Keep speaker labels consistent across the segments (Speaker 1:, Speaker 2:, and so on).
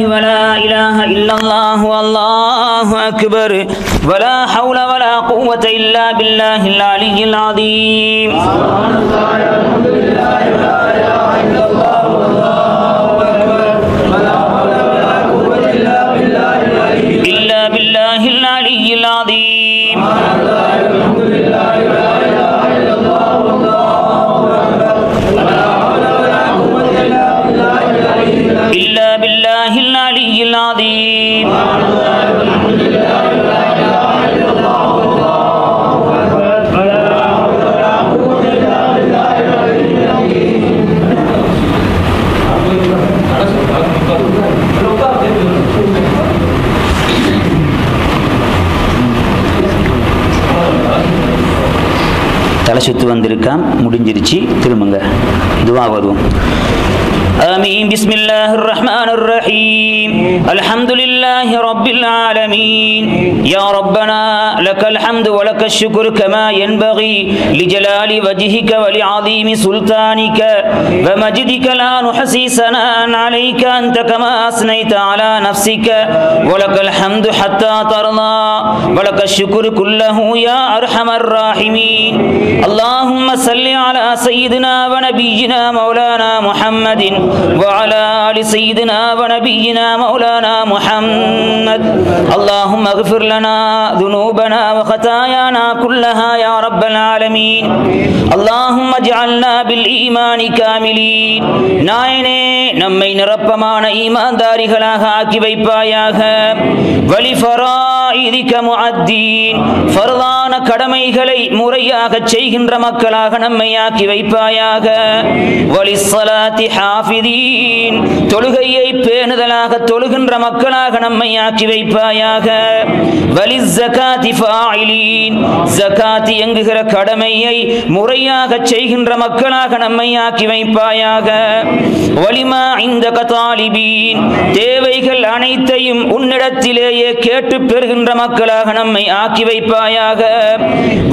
Speaker 1: ولا إله إلا الله والله أكبر ولا حول ولا قوة إلا بالله العلي العظيم. سبحان الله الحمد لله ولا إله إلا الله والله أكبر ولا حول ولا قوة إلا بالله العلي العظيم. سبحان الله الحمد لله ولا إله إلا الله والله أكبر ولا حول ولا قوة إلا بالله العلي العظيم. தலை சுத்து வந்திருக்கான், முடிஞ்சிருச்சு, திரும்புங்க, துவா வருவோம். آمين. بسم الله الرحمن الرحيم. الحمد لله رب العالمين. يا ربنا لك الحمد ولك الشكر كما ينبغي لجلال وجهك ولعظيم سلطانك ومجدك لا نحصي ثناء عليك أنت كما أثنيت على نفسك ولك الحمد حتى ترضى ولك الشكر كله يا أرحم الراحمين. اللهم صل على سيدنا ونبينا مولانا محمد وعلى آل سيدنا ونبينا مولانا محمد. اللهم اغفر لنا ذنوبنا وخطايانا كلها يا رب العالمين. اللهم اجعلنا بالإيمان كاملين. நாயனே, நம்மை நிரப்பமான ஈமான்தாரிகளாக ஆக்கி வைப்பாயாக. வலிஃபராயிதிக முஅத்தீன், ஃபர்தான கடமைகளை முறையாக செய்கின்ற மக்களாக நம்மை ஆக்கி வைப்பாயாக. வலிஸ்ஸலாத்தி ஹாஃபிதீன், தொழுகையை பேணுதலாக தொழுகின்ற மக்களாக நம்மை ஆக்கி வைப்பாயாக. வலிஸ்ஸகாத்தி ஃபாயிலீன், ஸகாத் என்கிற கடமையை முறையாக செய்கின்ற மக்களாக நம்மை ஆக்கி வைப்பாயாக. வலிமா இந்தக தாலிபீன், தேவைகள் அனைத்தையும் உன்னிடத்திலேயே கேட்டு பெறுகின்ற மக்களாக நம்மை ஆக்கி வைப்பாயாக.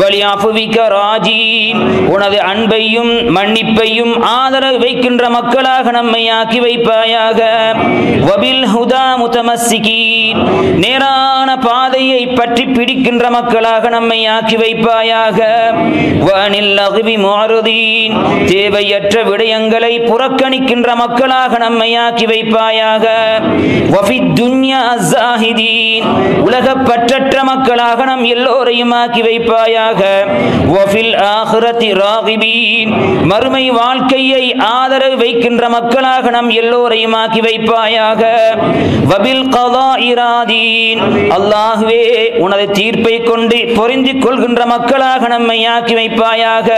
Speaker 1: வலியாஃபுவிக ராஜீன், உனது அன்பையும் மன்னிப்பையும் ஆதரவு வைக்கின்ற மக்களாக நம்மை ஆக்கி வைப்பாயாக. வபில் ஹுதா முதமஸ்ஸிகீன், நேரான பாதையை பற்றி பிடிக்கின்ற மக்களாக நம்மை ஆக்கி வைப்பாயாக. வனில் லக்வி முஅரிதீன், தேவையற்ற விடயங்களை புறக்கணிக்கின்ற மக்களாக நம்மை ஆக்கி வைப்பாயாக. வஃபித் துன்யா ஸாஹிதீன், உலகப் பற்றற்ற மக்களாக நம் எல்லோரையும் ஆக்கி வைப்பாயாக. வஃபில் ஆகிரத்தி ராகிபீன், மறுமை வாழ்க்கையை ஆதரவு வைக்கின்ற மக்களாக நம் எல்லோரையும் ஆக்கி வைப்பாயாக. வபில் கதாஇ ராதீன், அல்லாஹ்வே உனது தீர்ப்பை கொண்டு பொருந்திக் கொள்கின்ற மக்களாக நம்மை ஆக்கி வைப்பாயாக.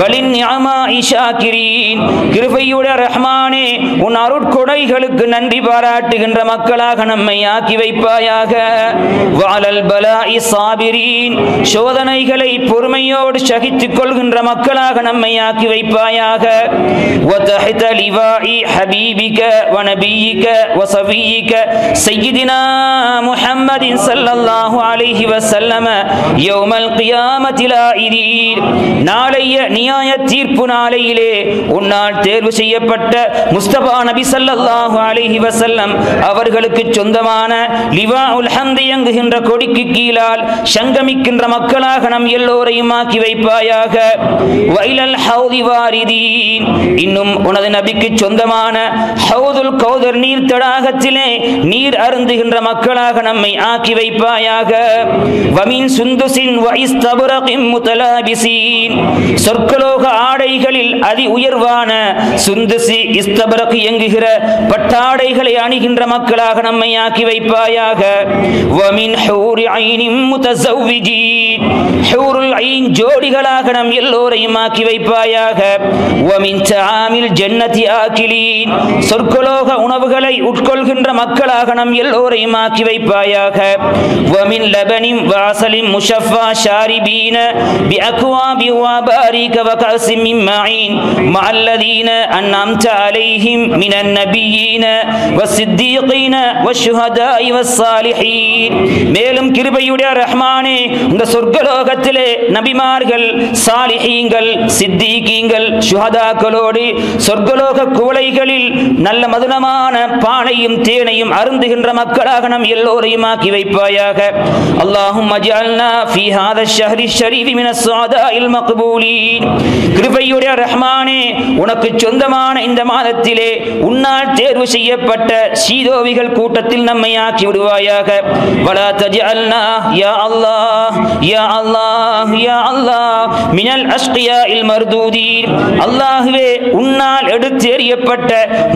Speaker 1: வலின் நிஅமாஇ ஷாக்கிரீன், கிருபையுடைய ரஹ்மானே உன் அருட்கொடைகளுக்கு நன்றி பாராட்டுகின்ற மக்களாக நம்மை ஆக்கி வைப்பாயாக. வஅலல் பலாஇ சாபிரீன், சோதனைகளை பொறுமையோடு சகித்துக் கொள்கின்ற மக்களாக நம்மை ஆக்கி வைப்பாயாக. وتحت لواء حبيبك ونبيك وصفيك سيدنا محمد صلى الله عليه وسلم يوم القيامة لائرين, நாளைய நியாய தீர்ப்பு நாளையிலே உன்னால் தேர்வு செய்யப்பட்ட முஸ்தபா நபி ஸல்லல்லாஹு அலைஹி வஸல்லம் அவர்களுக்கு சொந்தமான லிவாஉல் ஹம்த் என்கின்ற கொடிக்கு கீழால் சங்கமிக்கின்ற மக்களாக நம் எல்லோரையும் ஆக்கி வைப்பாயாக. வைலல் ஹௌதி வாரிதீன், இன்னும் உனது நபிக்கு சொந்தமான ஹவுதுல் கௌதர் நீர் தடாகத்திலே நீர் அருந்துகின்ற மக்களாக நம்மை ஆக்கி வைப்பாயாக. வமின் சுந்துசின் வைஸ்தபரகின் முத்தலாபிசீன், சொற்கலோக ஆடைகளில் அதி உயர்வான சுந்துசி இஸ்தபரக் என்கிற பட்டாடைகளை அணிகின்ற மக்களாக நம்மை ஆக்கி வைப்பாயாக. வமின் ஹூரி ஐனின் முத்தஸவ்விஜீன், ஹூருல் ஐன் ஜோடிகளாக நம் எல்லோரையும் ஆக்கி வைப்பாயாக. வமின் தஆமில் ஜன்னதி ஆகிலீன், சொர்க்கலோக உணவுகளை உட்கொள்கின்ற மக்களாக நம் எல்லோரையும் ஆக்கி வைப்பாயாக. வமின் லபனின் வஅஸலின் முஷஃபா ஷாரிபீன பிஅக்வாபி வபாரிக வகஸிம் மின் மஈன் மஅல்லதீன அன்அம்த அலைஹிம் மினன் நபியீன வஸ்ஸித்தீகீன வஷ்ஷுஹதாஇ வஸ்ஸாலிஹீன். மேலும் கிருபையுடைய ரஹ்மானே, இந்த சொர்க்கலோக உலகத்திலே நபிமார்கள், சாலிஹீங்கள், சித்தீகீங்கள், சுஹதாக்களோடு சொர்க்கலோக குவளைகளில் நல்ல மதுரமான பாலையும் தேனையும் அருந்துகின்ற மக்களாக நம் எல்லோரையும் ஆக்கி வைப்பாயாக. அல்லாஹும்ம ஜஅல்னா ஃபீ ஹாதா ஷஹ்ரி ஷரீஃபி மினஸ் ஸுஅதாஇல் மக்பூலீன். கிருபையுடைய ரஹ்மானே, உனக்கு சொந்தமான இந்த மாதத்திலே உன்னால் தேர்வு செய்யப்பட்ட சீதோவிகள் கூட்டத்தில் நம்மை ஆக்கி விடுவாயாக. வலா தஜஅல்னா யா அல்லாஹ் யா அல்லாஹ் யா அல்லாஹ் மினல் அஷ்கியாஇல் மர்தூதீன். அல்லாஹ்வே, உன்னால் எடுத்தேறியப்பட்ட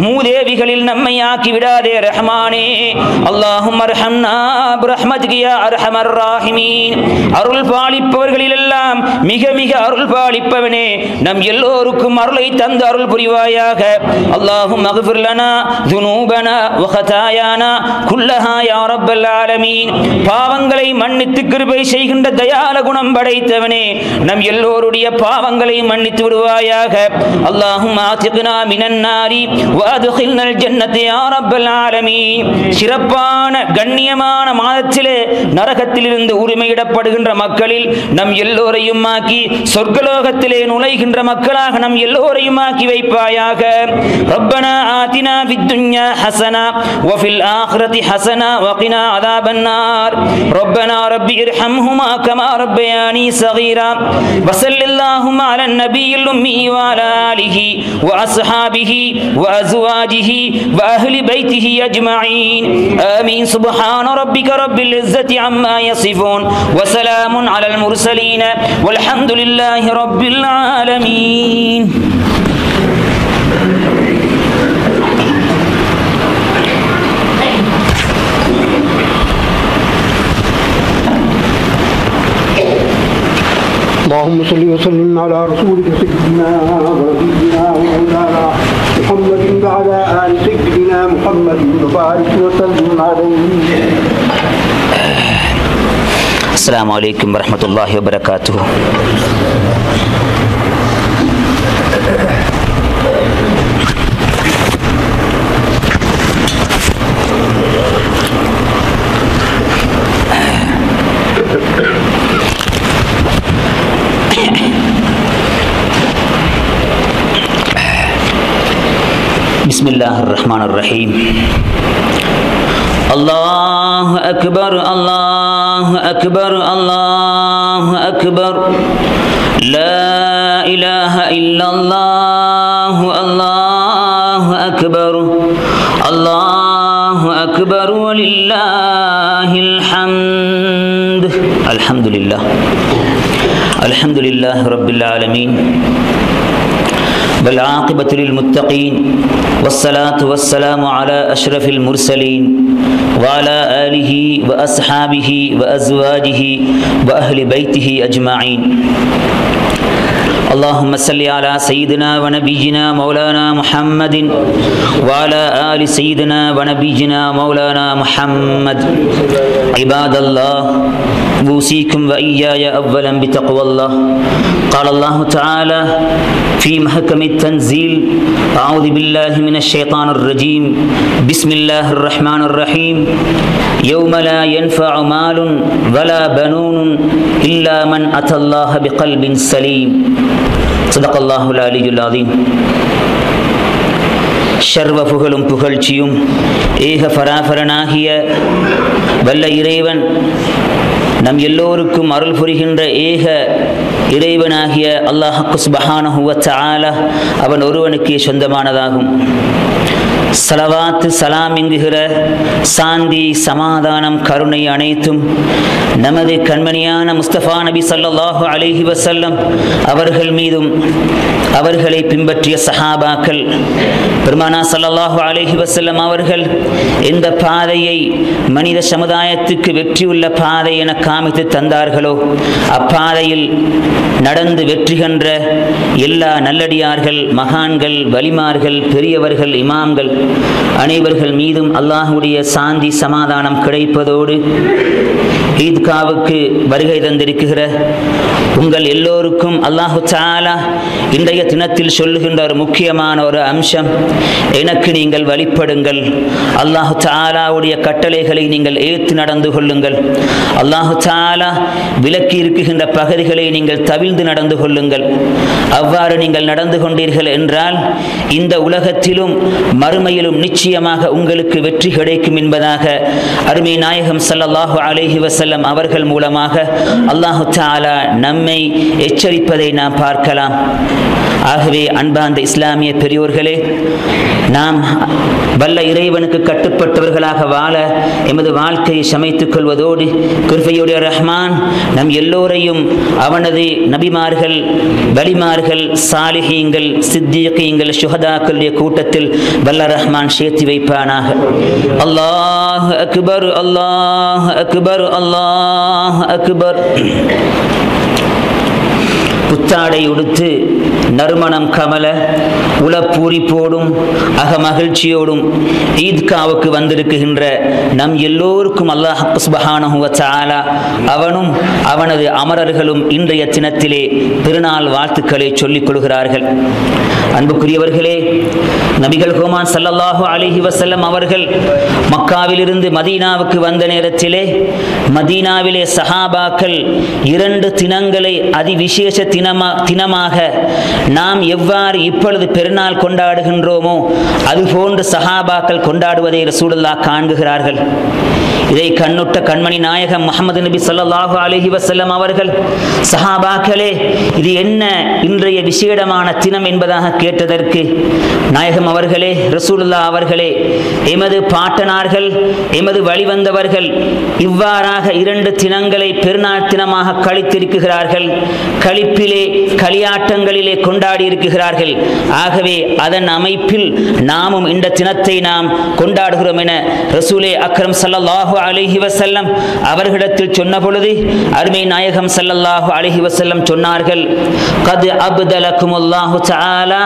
Speaker 1: மூதேவிகளில் நம்மை ஆக்கி விடாதே ரஹ்மானே. அல்லாஹும்ம அர்ஹம்னா பிரஹ்மதிக யா அர்ஹமர் ராஹிமீன். அருள் பாலிப்பவர்களில் எல்லாம் மிக மிக அருள் பாலிப்பவனே, நம் எல்லோருக்கும் அருளை தந்து அருள் புரிவாயாக. அல்லாஹும்ம அக்ஃபிர் லனா ذுனூபனா வ ஹதாயானா குல்லஹா யா ரப்பல் ஆலமீன். பாவங்களை மன்னித்து கிருபை செய்கின்ற தயால குணம் படைத்தவனே, நம் எல்லோருடைய பாவங்களை மன்னித்து விடுவாயாக. அல்லாஹும்ம ஆதிக்னா மினன் நாரி வ அத்கில்னல் ஜன்னத யா ரப்பல் ஆலமீன். சிறப்பான கண்ணியமான மாதத்திலே நரகத்திலிருந்து உரிமையிடப்படுகின்ற மக்களில் நம் எல்லோரையும் ஆக்கி சொர்க்கலோகத்திலே நுழைகின்ற மக்களாக நம் எல்லோரையும் ஆக்கி வைப்பாயாக. ரப்பனா ஆதினா ஃபித் துன்யா ஹஸனா வ ஃபில் ஆখিরাতি ஹஸனா வ கினா அஸாபன் நார். ரப்பனா ரப்பி இர்ஹம்ஹுமா கமா ரப்பயானி ஸகீரா. வ ஸல்லல்லாஹு அலன் நபியில் உம்மி வ அலா ஆலிஹி வ அஸ்ஹாபிஹி வ அஸ்வாஜிஹி வ அஹ்லி பைத்திஹி அஜ்மஈன். ஆமீன். சுப்ஹான ரப்பிக ரப்பில் இஸ்ஸத்தி அம்மா யசிஃபூன் வ ஸலாமுன் அலல் முர்ஸலீன் வல்ஹம்துலில்லாஹி ரப்பில் ஆலமீன்.
Speaker 2: اللهم صل وسلم على رسولك سيدنا ونبينا ومولانا محمد وعلى آل سيدنا محمد وبارك وسلم عليه.
Speaker 1: السلام عليكم ورحمة الله وبركاته. بسم الله الرحمن الرحيم. الله أكبر الله أكبر الله أكبر لا إله إلا الله الله أكبر الله أكبر ولله الحمد. الحمد لله الحمد لله رب العالمين والعاقبة للمتقين والصلاة والسلام على أشرف المرسلين وعلى آله وأصحابه وأزواجه وأهل بيته أجمعين. اللهم صل على سيدنا ونبينا مولانا محمد وعلى آل سيدنا ونبينا مولانا محمد. عباد الله، أوصيكم وإياي أولا بتقوى الله. قال الله تعالى في محكم التنزيل: أعوذ بالله من الشيطان الرجيم، بسم الله الرحمن الرحيم. يوم لا ينفع مال ولا بنون إلا من أتى الله بقلب سليم. صدق الله العلي العظيم. சர்வ புகழும் புகழ்ச்சியும் ஏக பராபரனாகிய வல்ல இறைவன், நம் எல்லோருக்கும் அருள் புரிகின்ற ஏக இறைவனாகிய அல்லாஹ் சுப்ஹானஹு வ தஆலா அவன் ஒருவனுக்கே சொந்தமானதாகும். ஸலவாத் சலாம் என்கிற சாந்தி, சமாதானம், கருணை அனைத்தும் நமது கண்மணியான முஸ்தபா நபி ஸல்லல்லாஹு அலைஹி வஸல்லம் அவர்கள் மீதும் அவர்களை பின்பற்றிய சஹாபாக்கள், பெருமானா ஸல்லல்லாஹு அலைஹி வஸல்லம் அவர்கள் எந்த பாதையை மனித சமுதாயத்துக்கு வெற்றியுள்ள பாதை என காமித்து தந்தார்களோ அப்பாதையில் நடந்து வெற்றி கண்ட எல்லா நல்லடியார்கள், மகான்கள், வலிமார்கள், பெரியவர்கள், இமாம்கள் அனைவர்கள் மீதும் அல்லாஹ்வுடைய சாந்தி சமாதானம் கிடைப்பதோடு ஈத்காவுக்கு வருகை தந்திருக்கிற உங்கள் எல்லோருக்கும் அல்லாஹு தஆலா இன்றைய தினத்தில் சொல்லுகின்ற ஒரு முக்கியமான ஒரு அம்சம், எனக்கு நீங்கள் வழிபடுங்கள், அல்லாஹு தஆலாவுடைய கட்டளைகளை நீங்கள் ஏற்று நடந்து கொள்ளுங்கள், அல்லாஹு தஆலா விலக்கி இருக்குகின்ற பகுதிகளை நீங்கள் தவிழ்ந்து நடந்து கொள்ளுங்கள். அவ்வாறு நீங்கள் நடந்து கொண்டீர்கள் என்றால் இந்த உலகத்திலும் மறுமையிலும் நிச்சயமாக உங்களுக்கு வெற்றி கிடைக்கும் என்பதாக அருமை நாயகம் ஸல்லல்லாஹு அலைஹி வஸல்லம் அவர்கள் மூலமாக அல்லாஹு தஆலா நம்மை எச்சரிப்பதை நாம் பார்க்கலாம். ஆகவே அன்பார்ந்த இஸ்லாமிய பெரியோர்களே, நாம் வல்ல இறைவனுக்கு கட்டுப்பட்டவர்களாக வாழ எமது வாழ்க்கையை சமைத்துக் கொள்வதோடு கிருபையுடைய ரஹ்மான் நம் எல்லோரையும் அவனது நபிமார்கள், வலிமார்கள், சாலிஹீங்கள், சித்தீகீங்கள், சுஹதாக்களுடைய கூட்டத்தில் வல்ல ரஹ்மான் சேர்த்து வைப்பானாக. அல்லாஹ் அக்பர், அல்லாஹ் அக்பர், அல்லாஹ் அக்பர். புத்தாடை உடுத்து நறுமணம் கமல உளப்பூரிப்போடும் அகமகிழ்ச்சியோடும் ஈத்காவுக்கு வந்திருக்கின்ற நம் எல்லோருக்கும் அல்லாஹ் சுப்ஹானஹு வ தஆலா அவனும் அவனது அமரர்களும் இன்றைய தினத்திலே திருநாள் வாழ்த்துக்களை சொல்லிக் கொள்கிறார்கள். அன்புக்குரியவர்களே, நபிகள் கோமான் ஸல்லல்லாஹு அலைஹி வஸல்லம் அவர்கள் மக்காவிலிருந்து மதீனாவுக்கு வந்த நேரத்திலே மதீனாவிலே சஹாபாக்கள் 2 தினங்களை அதிவிசேஷ தினமாக நாம் எவ்வாறு இப்பொழுது பெருநாள் கொண்டாடுகின்றோமோ அதுபோன்று சஹாபாக்கள் கொண்டாடுவதை ரசூலுல்லாஹ் காண்கிறார்கள். இதை கண்ணுட்ட கண்மணி நாயகம் முஹம்மது நபி ஸல்லல்லாஹு அலைஹி வஸல்லம் அவர்கள், சஹாபாக்களே இது என்ன இன்றைய விசேடமான தினம் என்பதாக கேட்டதற்கு நாயகம் அவர்களே, ரசூலுல்லாஹ் அவர்களே, எமது பாட்டனார்கள், எமது வழிவந்தவர்கள் இவ்வாறாக 2 தினங்களை பெருநாள் தினமாக கழித்திருக்கிறார்கள், களிப்பிலே களியாட்டங்களிலே கொண்டாடி இருக்கிறார்கள். ஆகவே அதன் அமைப்பில் நாமும் இந்த தினத்தை நாம் கொண்டாடுகிறோம் என ரசூலே அக்ரம் ஸல்லல்லாஹு அலைஹி வஸல்லம் அவர்களிடத்தில் சொன்ன பொழுது அருமை நாயகம் ஸல்லல்லாஹு அலைஹி வஸல்லம் சொன்னார்கள், கத் அப்தலகுமுல்லாஹு தஆலா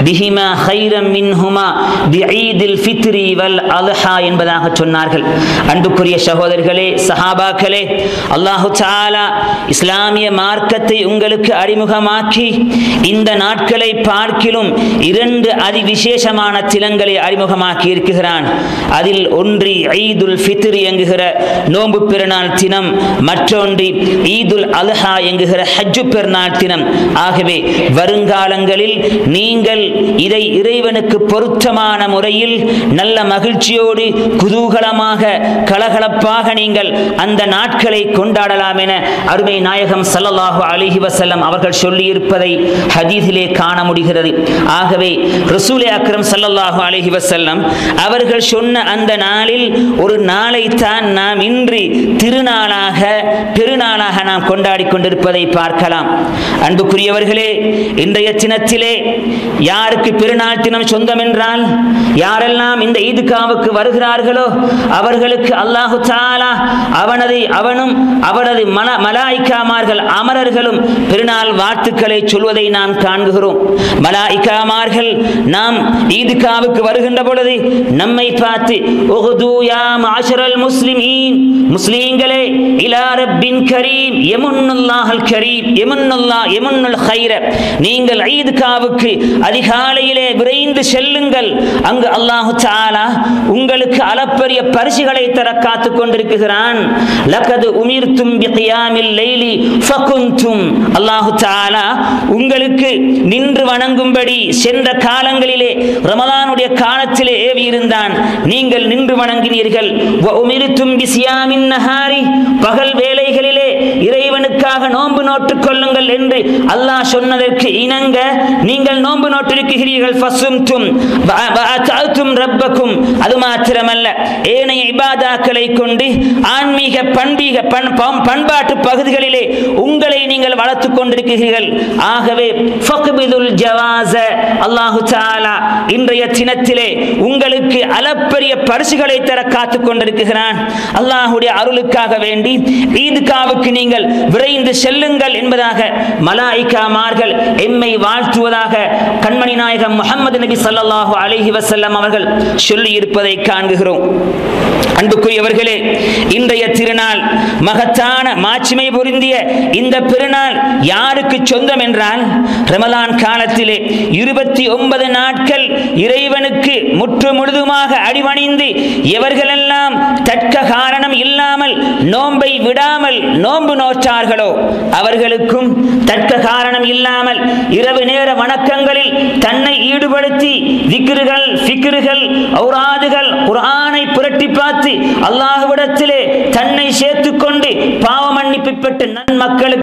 Speaker 1: பிஹிமா கைரம் மின்ஹுமா பிஈதில் ஃபித்ரி வல் அல்ஹா என்பதாக சொன்னார்கள். அன்புக்குரிய சகோதரர்களே, சஹாபாக்களே, அல்லாஹு தஆலா இஸ்லாமிய மார்க்கத்தை உங்களுக்கு அறிமுகமாக்கி இந்த நாட்களை பார்க்கிலும் 2 அதிவிசேஷமான தினங்களை அறிமுகமாக்கி இருக்கிறான். அதில் ஒன்று ஈதுல் ஃபித்ரி என்கிற நோன்பு பெருநாள் தினம், மற்றொன்று ஈதுல் அல்ஹா என்கிற ஹஜ்ஜு பெருநாள் தினம். ஆகவே வருங்காலங்களில் நீங்கள் இதை இறைவனுக்கு பொருத்தமான முறையில் நல்ல மகிழ்ச்சியோடு குதூகலமாக கலகலப்பாக நீங்கள் அந்த நாட்களை கொண்டாடலாம் என அருமை நாயகம் ஸல்லல்லாஹு அலைஹி வஸல்லம் அவர்கள் சொல்லியிருப்பதை ஹதீஸிலே காண முடிகிறது. ஆகவே ரசூலே அக்ரம் ஸல்லல்லாஹு அலைஹி வஸல்லம் அவர்கள் சொன்ன அந்த நாளில் ஒரு நாளை தான் நாம் இன்று திருநாளாக பெருநாளாக நாம் கொண்டாடி கொண்டிருப்பதை பார்க்கலாம். அன்புக்குரியவர்களே, இன்றைய தினத்திலே யாருக்கு பெருநாள் தினம் சொந்தம் என்றால், யாரெல்லாம் இந்த ஈத்காவுக்கு வருகிறார்களோ அவர்களுக்கு அல்லாஹு தஆலா அவனும் அவனது மலாயிக்காமார்கள் அமரர்களும் பெருநாள் வாழ்த்துக்களை சொல்வதை நாம் காண்கிறோம். மலாயிக்காமார்கள் நாம் ஈத்காவுக்கு வருகின்ற பொழுது நம்மை பார்த்து உஹ்து யா மஅஷரல் முஸ்லிமீன், முஸ்லிம்களே, இலா ரப்பின் கரீம் யமுன்னுல்லாஹல் கரீம் யமுன்னுல் கைர, நீங்கள் ஈத்காவுக்கு அதிகாலையிலே விரைந்து செல்லுங்கள், அங்கு அல்லாஹு தஆலா உங்களுக்கு அளப்பரிய பரிசுகளை தர காத்துக் கொண்டிருக்கிறான். லகத் உமிர்தும் பிகியாமில் லைலி ஃபகுன்தும், அல்லாஹு தஆலா உங்களுக்கு நின்று வணங்கும்படி சென்ற காலங்களிலே ரமலானுடைய காலத்திலே ஏவி இருந்தான், நீங்கள் நின்று வணங்கினீர்கள். வ உமிர்தும் பிசியாமின் நஹாரி, பகல் வேளைகளிலே இறைவனுக்காக நோன்பு நோட்டுக் கொள்ளுங்கள் என்று அல்லாஹ் சொன்னதற்கு இணங்க நீங்கள் நோன்பு நோட்டிருக்கிறீர்கள். ஃபஸும்தும் வஅதஅதும் ரப்பக்கும், அது மாத்திரமல்ல ஏனைய இபாதாக்களை கொண்டு ஆன்மீக பண்பாட்டு பகுதிகளிலே உங்களை நீங்கள் வளர்த்துக் கொண்டிருக்கிறீர்கள். ஆகவே ஃபக்பிதுல் ஜவாஸ, அல்லாஹு தஆலா இன்றைய தினத்திலே உங்களுக்கு அளப்பரிய பரிசுகளை தர காத்துக் கொண்டிருக்கிறான். அல்லாஹ்வுடைய அருளுக்காக வேண்டி ஈத்காவுக்கு நீங்கள் விரைந்து செல்லுங்கள் என்பதாக மலாயிகாமார்கள் எம்மை வாழ்த்துவதாக கண்மணி நாயகம் முஹம்மது நபி ஸல்லல்லாஹு அலைஹி வஸல்லம் அவர்கள் சொல்லி இருப்பதை காண்கிறோம். அன்புக்குரியவர்களே, இன்றைய திருநாள் மகத்தான மாட்சிமை பொருந்திய இந்த பெருநாள் யாருக்கு சொந்தம் என்றால், ரமலான் காலத்திலே 29 நாட்கள் இறைவனுக்கு முற்று முழுதுமாக அடிபணிந்து எவர்களெல்லாம் தக்க காரணம் இல்லாமல் நோன்பை விடாமல் நோன்பு நோற்றார்களோ அவர்களுக்கும் தக்க காரணம் இல்லாமல் இரவு நேர வணக்கங்களில் தன்னை ஈடுபடுத்தி திக்ருகள், ஃபிக்ருகள், ஔராதுகள், குர்ஆனை புரட்டி பார்த்து அல்லாஹ்விடத்திலே தன்னை சேர்த்துக் கொண்டு பாவ மன்னிப்பு பெற்ற நன்மக்களுக்கு